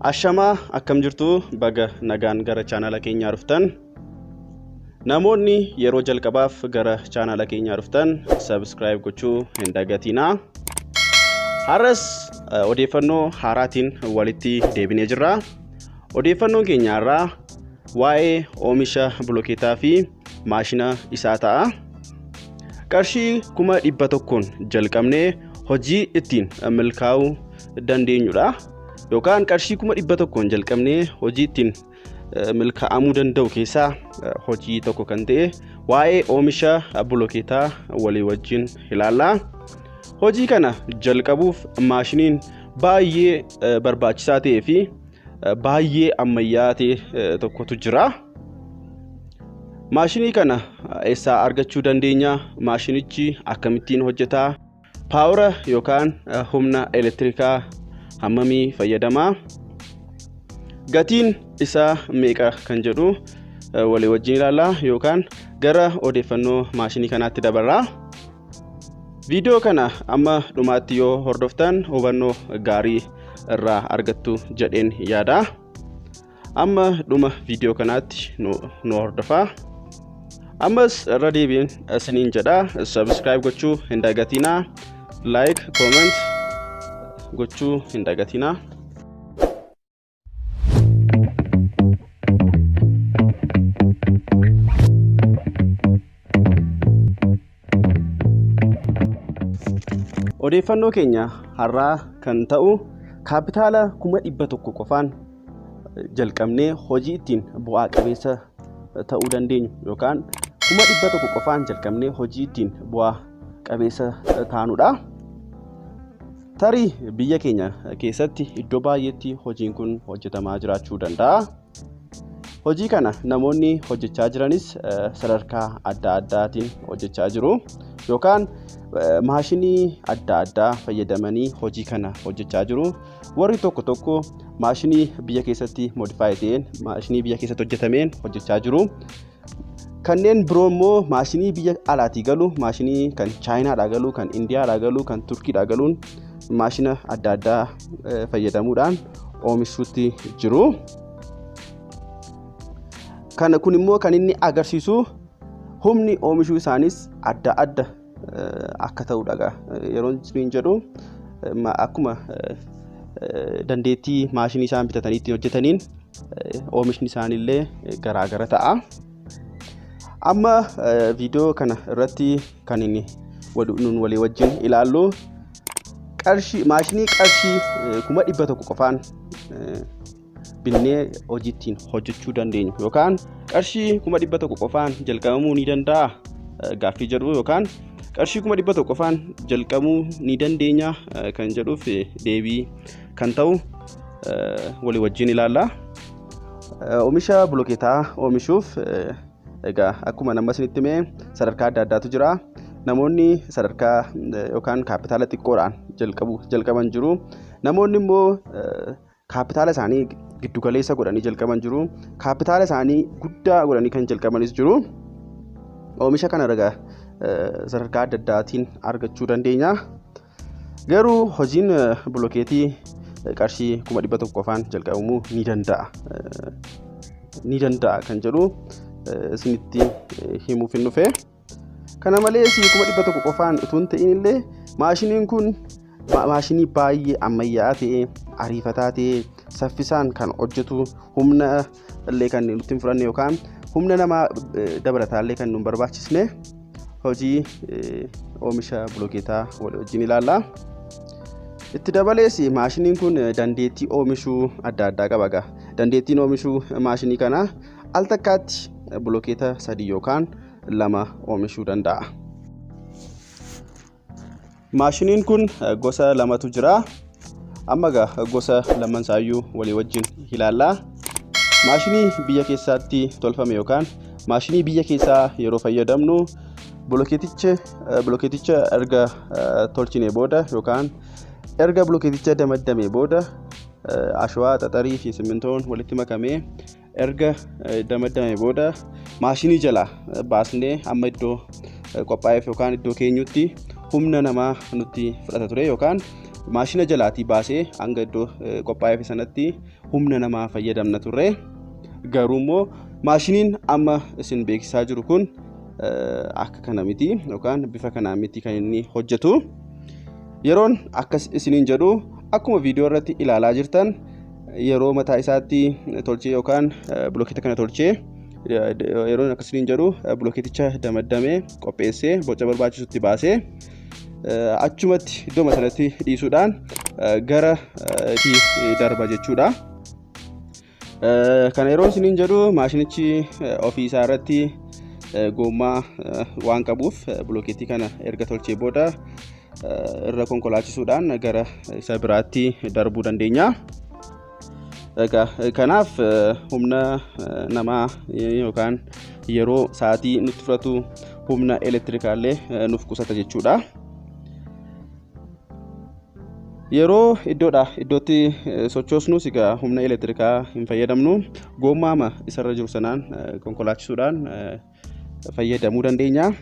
Ashamaa akkam jirtu baga nagaan gara chaanala keenyaa dhuftan. Namoonni yeroo jalqabaaf gara chaanala keenyaa dhuftan subscribe gochuu hin dagatinaa. Har'as odeeffannoo haaraatiin walitti deebinee jirra. Odeeffannoon keenya irraa waa'ee oomisha bilookeetaa fi maashina isaa ta'a. Qarshii 100,000 jalqabnee hojii ittiin milkaa'uu dandeenyudha. Yookaan qarshii 100,000 jalqabnee hojii ittiin milkaa'amuu danda'u keessaa hojii tokko kan ta'e waa'ee oomisha bilookeetaa walii wajjin ilaalla. Hojii kana jalqabuuf maashiniin baay'ee barbaachisaa ta'ee fi baay'ee ammayyaa ta'e tokkotu jira. Maashinii kana eessaa argachuu dandeenya? Maashinichi akkamittiin hojjeta? Paawura yookaan humna elektirikaa hammamii fayyadama? Gatiin isaa meeqa kan jedhu walii wajjin ilaalla yookaan gara odeeffannoo maashinii kanaatti dabarra. Viidiyoo kana amma dhumaatti yoo hordoftan hubannoo gaarii irraa argattu jedheen yaada. Amma dhuma viidiyoo kanaatti nu hordofaa. Ammas irra deebiin isiniin jedha subscribe gochuu hin dagatinaa, like, comment gochuu hin dagatinaa. Odeeffannoo keenya har'aa kan ta'u kaapitaala 100,000 qofaan jalqabnee hojii ittiin bu'aa qabeessa ta'uu dandeenyu yookaan 100,000 qofaan jalqabnee hojii ittiin bu'aa qabeessa taanudha. Tarii biyya keenya keessatti iddoo baay'eetti hojiin kun hojjetamaa jiraachuu danda'a. Hojii kana namoonni hojjechaa jiranis sadarkaa adda addaatiin hojjechaa jiru yookaan maashinii adda addaa fayyadamanii hojii kana hojjechaa jiru. Warri tokko maashinii biyya keessatti modify ta'een maashinii biyya keessatti hojjetameen hojjechaa jiru. Kanneen biroo immoo maashinii biyya alaatii galu, maashinii kan Chaayinaadhaa galu, kan Indiyaadhaa galu, kan Turkiidhaa galuun maashina adda addaa fayyadamuudhaan oomishuutti jiru. Kun immoo kan inni agarsiisu humni oomishuu isaanis adda adda akka ta'udha. Yeroo isiniin jedhu akkuma dandeettii maashinii isaan bitatanii ittiin hojjetaniin oomishni isaaniillee garaagara ta'a. Amma viidiyoo kana irratti kan inni walii wajjin ilaallu maashinii qarshii 100,000 qofaan binnee hojii ittiin hojjechuu dandeenyu yookaan qarshii 100,000 qofaan jalqabamuu ni danda'a gaaffii jedhu yookaan qarshii 100,000 qofaan jalqabuu ni dandeenya kan jedhuuf deebii kan ta'u walii wajjin ilaalla. Oomisha bilookeetaa oomishuuf egaa akkuma nama isinitti himee sadarkaa adda addaatu jira. Namoonni sadarkaa yookaan kaapitaala xiqqoodhaan jalqaban jiru. Namoonni immoo kaapitaala isaanii giddu galeessa godhanii jalqaban jiru. Kaapitaala isaanii guddaa godhanii kan jalqabanis jiru. Oomisha kana egaa sadarkaa adda addaatiin argachuu dandeenya. Garuu hojiin bilookeetii qarshii 100,000 qofaan jalqabamuu ni danda'a kan jedhu isinitti himuuf hin dhufe. Kana malees 100,000 qofaan utuu hin ta'in illee maashiniin kun maashinii baay'ee ammayyaa ta'e, ariifataa ta'e, saffisaan kan hojjetu, humna illee kan nutti hin fudhanne yookaan humna namaa dabalataa illee kan nu hin barbaachisne hojii oomisha bilookeetaa walii wajjin ilaalla. Itti dabalees maashiniin kun dandeettii oomishuu adda addaa qaba. Dandeettiin oomishuu maashinii kana al takkaatti bilookeeta 3 yookaan 2 oomishuu danda'a. Maashiniin kun gosa 2tu jira. Amma gosa 2 isaayyuu walii wajjin ilaalla. Maashinii biyya keessaatti tolfame yookaan maashinii biyya keessaa yeroo fayyadamnu bilookeeticha erga tolchinee booda yookaan erga bilookeeticha damaddamee booda ashawaa, xaxarii fi simmintoon walitti makamee erga damaddamee booda maashinii jalaa baasnee amma iddoo qophaa'eef yookaan iddoo keenyutti humna namaa nutti fudhata ture yookaan maashina jalaatii baasee hanga iddoo qophaa'eef sanatti humna namaa fayyadamna turre. Garuu immoo maashiniin amma isin beeksisaa jiru kun akka kana miti yookaan bifa kanaa miti kan inni hojjetu. Yeroon akkas isiniin jedhu akkuma viidiyoo irratti ilaalaa jirtan yeroo mataa isaatti tolchee yookaan bilookeeta kana tolchee yeroon akkas isiniin jedhu bilookeeticha damaddamee qopheessee boca barbaachisutti baasee achumatti iddoo sanatti dhiisuudhaan gara darba jechuudha. Kana yeroon isiniin jedhu maashinichi ofii isaa irratti gommaa waan qabuuf bilookeetii kana erga tolchee booda irra konkolaachisuudhaan gara isa biraatti darbuu dandeenya. Kanaaf humna namaa yookaan yeroo sa'aatii nutti fudhatu humna elektirikaallee nuuf qusata jechuudha. Yeroo iddootti sochoosnus egaa humna elektirikaa hin fayyadamnu gommaa isarra jiru sanaan konkolaachisuudhaan fayyadamuu dandeenya.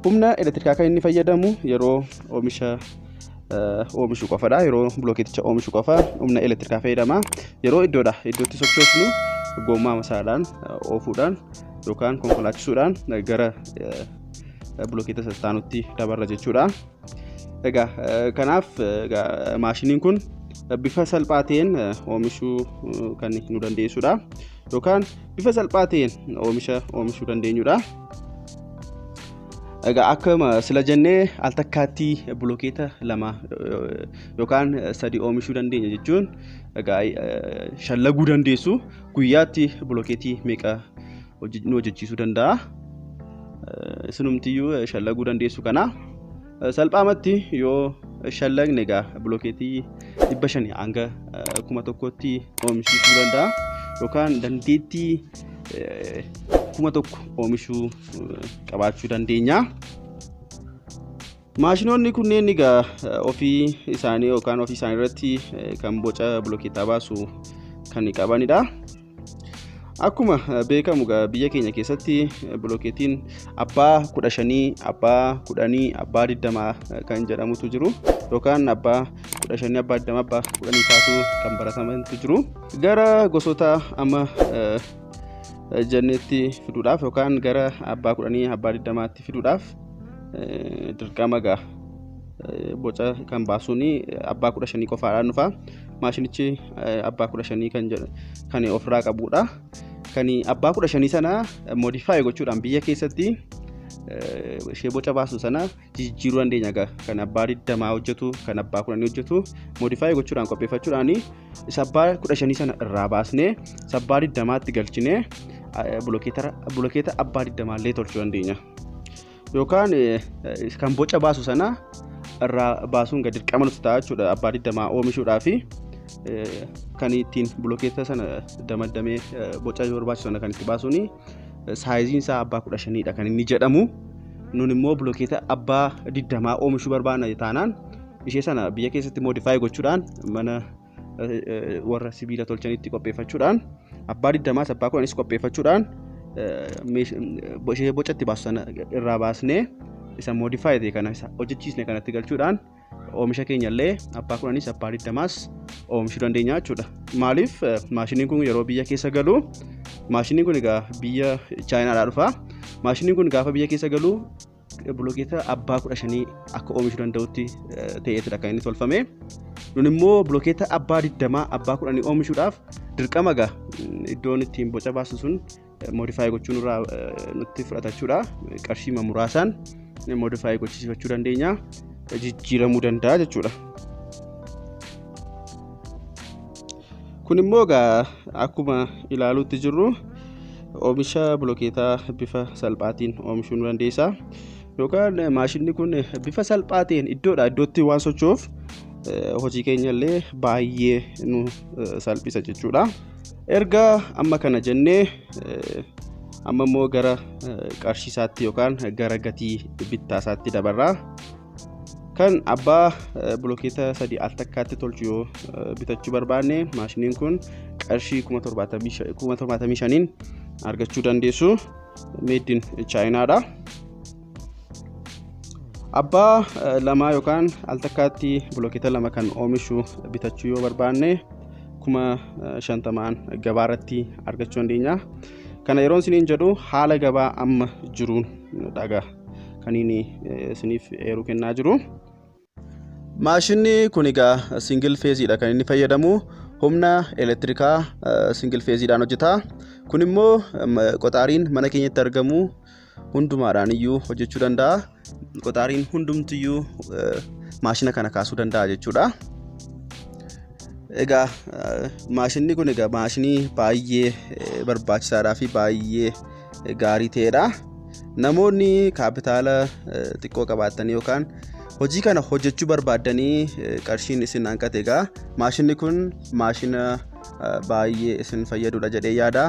Humna elektirikaa kan inni fayyadamu yeroo oomishuu qofadha. Yeroo bilookeeticha oomishuu qofa humna elektirikaa fayyadama. Yeroo iddootti sochoosnu gommaa masaadhaan oofuudhaan yookaan konkolaachisuudhaan gara bilookeeta sastaanutti dabarra jechuudha. Kanaaf maashiniin kun bifa salphaa ta'een oomishuu kan nu dandeessudha yookaan bifa salphaa ta'een oomishuu dandeenyudha. Akkuma sila jennee al takkaatti bilookeeta 2 yookaan 3 oomishuu dandeenya jechuun shallaguu dandeessu. Guyyaatti bilookeetii meeqa nu hojjechiisuu danda'a? Isinumtiyyuu shallaguu dandeessu kana. Salphaamatti yoo shallagne bilookeetii 500 hanga 1000tti oomishuu danda'a yookaan dandeettii 1000 oomishuu qabaachuu dandeenya. Maashinoonni kunneen ofii isaanii yookaan ofii isaanii irratti kan boca bilookeetaa baasu kan qabanidha. Akkuma beekamu biyya keenya keessatti bilookeetiin abbaa 15, abbaa 10, abbaa 20 kan jedhamutu jiru yookaan abbaa 15, abbaa 20, abbaa 10 taasuu kan baratamantu jiru. Gara gosoota amma jennetti fiduudhaaf yookaan gara abbaa 10, abbaa 20tti fiduudhaaf dirqama boca kan baasuun abbaa 15 qofaadhaan dhufa. Maashinichi abbaa 15 kan ofirraa qabudha. Kan abbaa 15 sana modify gochuudhaan biyya keessatti ishee boca baasu sana jijjiiruu dandeenya. Kan abbaa 20 hojjetu, kan abbaa 10 hojjetu modify gochuudhaan qopheeffachuudhaan isa abbaa 15 sana irraa baasnee abbaa 20tti galchinee bilookeeta abbaa 20 illee tolchuu dandeenya. Yookaan kan boca baasu sana irraa baasuun dirqama nutti ta'a jechuudha. Abbaa 20 oomishuudhaaf kan ittiin bilookeeta sana damaddamee boca barbaachisu sana kan itti baasuun saayiziin isaa abbaa 15dha kan inni jedhamu. Nun immoo bilookeeta abbaa 20 oomishuu barbaanna taanaan ishee sana biyya keessatti modify gochuudhaan mana warra sibiila tolchanitti qopheeffachuudhaan abbaa 20 abbaa 10 qopheeffachuudhaan ishee boca itti baasu sana irraa baasnee isa modify ta'e kana hojjechiisne kanatti galchuudhaan oomisha keenya illee abbaa 10 abbaa 20 oomishuu dandeenya jechuudha. Maaliif maashiniin kun yeroo biyya keessa galu maashiniin kun biyya Chaayinaadhaa dhufa. Maashiniin kun gaafa biyya keessa galu bilookeeta abbaa 15 akka oomishuu danda'utti ta'eetudha kan inni tolfame. Nun immoo bilookeeta abbaa 20 abbaa 10 oomishuudhaaf dirqama iddoon ittiin boca baasu sun modify gochuun irraa nutti fudhatachuudha. Qarshii muraasaan modify gochisiifachuu dandeenya, jijjiiramuu danda'a jechuudha. Kun immoo akkuma ilaaluutti jirru oomisha bilookeetaa bifa salphaatiin oomishuu nu dandeessa. Yookaan maashinni kun bifa salphaa ta'een iddootti waan socho'uuf hojii keenya illee baay'ee nu salphisa jechuudha. Erga amma kana jennee amma immoo gara qarshii isaatti yookaan gara gatii bittaa isaatti dabarra. Kan abbaa bilookeeta 3 al takkaatti tolchu yoo bitachuu barbaanne maashiniin kun qarshii 75,000 argachuu dandeessu. Made in Chinaadha. Abbaa 2 yookaan al takkaatti bilookeeta 2 kan oomishu bitachuu yoo barbaanne 50,000 gabaarratti argachuu dandeenya. Kana yeroon isiniin jedhu haala gabaa amma jiruun dhagaa kan inni isiniif eeruu kennaa jiru. Maashinni kun egaa single phase dha kan inni fayyadamu. Humna elektirikaa single phase dhaan hojjeta. Kun immoo qoxaariin mana keenyatti argamu hundumaadhaan iyyuu hojjechuu danda'a. Qoxaariin hundumtiyyuu maashina kana kaasuu danda'a jechuudha. Egaa maashinni kun egaa maashinii baay'ee barbaachisaadhaa fi baay'ee gaarii ta'edha. Namoonni kaapitaala xiqqoo qabaatanii yookaan hojii kana hojjechuu barbaadanii qarshiin isin hanqate egaa maashinni kun maashina baay'ee isin fayyadudha jedhee yaada.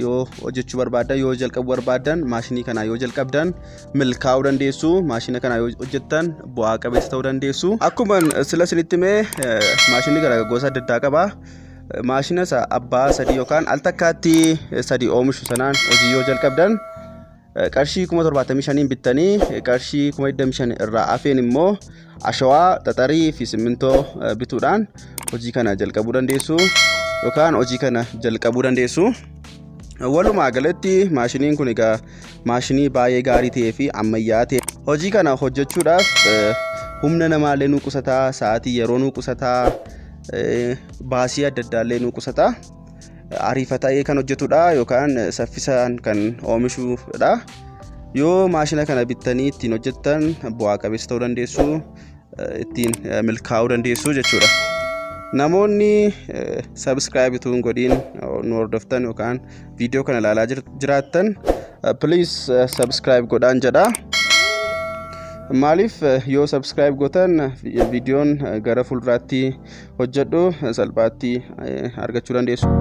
Yoo hojjechuu barbaadan yoo jalqabuu barbaadan maashinii kana yoo jalqabdan milkaa'uu dandeessu. Maashina kana yoo hojjettan bu'aa qabeessa ta'uu dandeessu. Akkuma sila isinitti himee maashinni gara gosa adda addaa qaba. Maashina isa abbaa sadii yookaan al takkaatti sadii oomishu sanaan hojii yoo jalqabdan qarshii 75,000 bittanii qarshii 25,000 irraa hafeen immoo ashawaa, xaxarii fi simmintoo bituudhaan hojii kana jalqabuu dandeessu yookaan hojii kana jalqabuu dandeessu. Walumaa galatti maashiniin kun egaa maashinii baay'ee gaarii ta'ee fi ammayyaa ta'e. Hojii kana hojjechuudhaaf humna namaallee nu qusataa, sa'aatii yeroo nu qusataa, baasii adda addaallee nu qusataa. Ariifatee kan hojjetudha yookaan saffisaan kan oomishudha. Yoo maashina kana bittanii ittiin hojjettan bu'aa qabeessa ta'uu dandeessu, ittiin milkaa'uu dandeessu jechuudha. Namoonni subscribe tuun godhiin nu hordoftan yookaan viidiyoo kana ilaalaa jiraattan please subscribe godhaan jedha. Maaliif yoo subscribe gootan viidiyoon gara fuulduraatti hojjedhu salphaatti argachuu dandeessu.